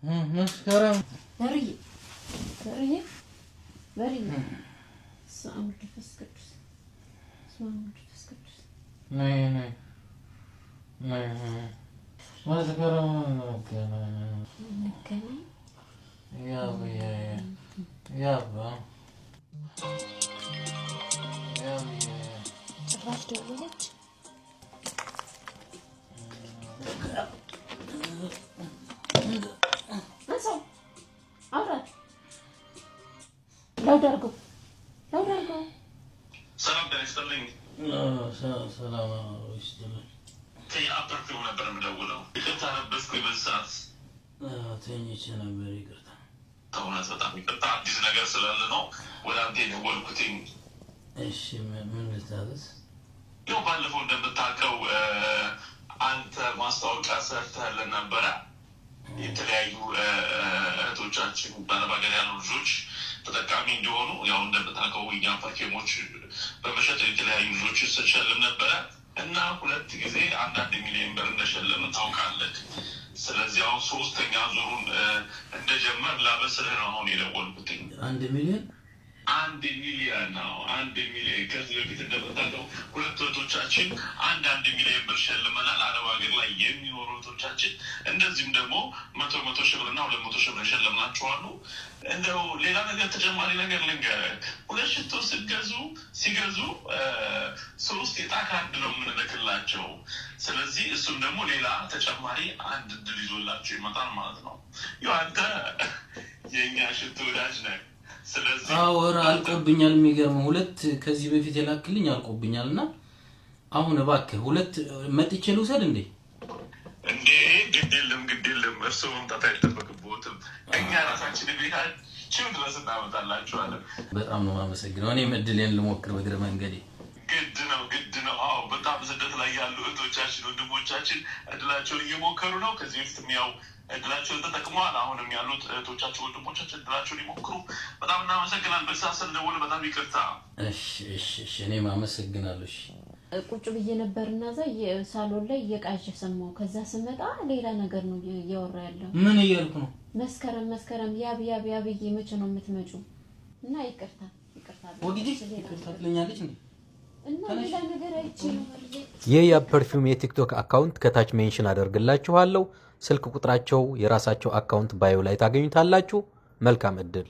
مسكرة بري بري بري سأمر تفسكت سأمر تفسكت ناي ناي ناي مسكرة نكني يابا يابا عرفت ولد نسوا عرفت لو درجوا سلام ጤና ይስጥልኝ ሰላም ይስጥልኝ ከአፕርፊው ነበር የምደውለው ይቅርታ ነበስኩኝ በሰዓት ተኝቼ ነበር ይቅርታ ተውነት በጣም ይቅርታ አዲስ ነገር ስላለ ነው ወደ አንተ የደወልኩትኝ እሺ ምን ልታዘዝ ያው ባለፈው እንደምታውቀው አንተ ማስታወቂያ ሰርተህልን ነበረ የተለያዩ እህቶቻችን በነባገር ያሉ ልጆች ተጠቃሚ እንዲሆኑ ያው እንደምታውቀው እኛ ፓኬሞች በመሸጥ የተለያዩ ልጆች ስንሸልም ነበረ እና 2 ጊዜ 1 ሚሊዮን ብር እንደሸለምን ታውቃለህ። ስለዚህ አሁን 3ኛ ዙሩን እንደጀመር ላበስርህ ነው አሁን የደወልኩትኝ። 1 ሚሊዮን 1 ሚሊዮን ነው 1 ሚሊዮን ከዚህ በፊት እንደምታውቀው 2 እህቶቻችን 1 ሚሊዮን ብር ሸልመናል። አረብ ሀገር ላይ የሚኖሩ እህቶቻችን እንደዚህም ደግሞ 100 ሺህ ብርና 200 ሺህ ብር ሸለምናቸዋሉ። እንደው ሌላ ነገር ተጨማሪ ነገር ልንገርህ 2 ሽቶ ሲገዙ 3 የዕጣ ካርድ ነው የምንልክላቸው። ስለዚህ እሱም ደግሞ ሌላ ተጨማሪ 1 እድል ይዞላቸው ይመጣል ማለት ነው። ያው አንተ የኛ ሽቶ ወዳጅ ነህ። ስለዚህ አወራ አልቆብኛል። የሚገርመው 2 ከዚህ በፊት የላክልኝ አልቆብኛልና አሁን እባክህ 2 መጥቼ ልውሰድ እንዴ? ግድ የለም እርስዎ መምጣት አይጠበቅብዎትም። እኛ ራሳችን ቤታችን ድረስ እናመጣላችኋለን። በጣም ነው የማመሰግነው። እኔም እድሌን ልሞክር በእግረ መንገዴ። ግድ ነው። አዎ በጣም ስደት ላይ ያሉ እህቶቻችን ወንድሞቻችን እድላቸውን እየሞከሩ ነው። ከዚህ በፊትም ያው እድላቸውን ተጠቅመዋል። አሁንም ያሉት እህቶቻችን ወንድሞቻችን እድላቸውን ይሞክሩ። በጣም እናመሰግናለን። በሳሰል ደውል በጣም ይቅርታ። እሺ እኔም አመሰግናለሁ። እሺ ቁጭ ብዬ ነበርና ሳሎን ላይ እየቃዠ ሰማሁ። ከዛ ስመጣ ሌላ ነገር ነው እያወራ ያለው። ምን እያልኩ ነው? መስከረም ያብዬ መቼ ነው የምትመጪው? እና ይቅርታ ወግዲ ይቅርታ ትለኛለች እንዴ? እና ሌላ ነገር አይቼ ነው ማለት የፐርፊውም የቲክቶክ አካውንት ከታች ሜንሽን አደርግላችኋለሁ። ስልክ ቁጥራቸው የራሳቸው አካውንት ባዮ ላይ ታገኙታላችሁ። መልካም እድል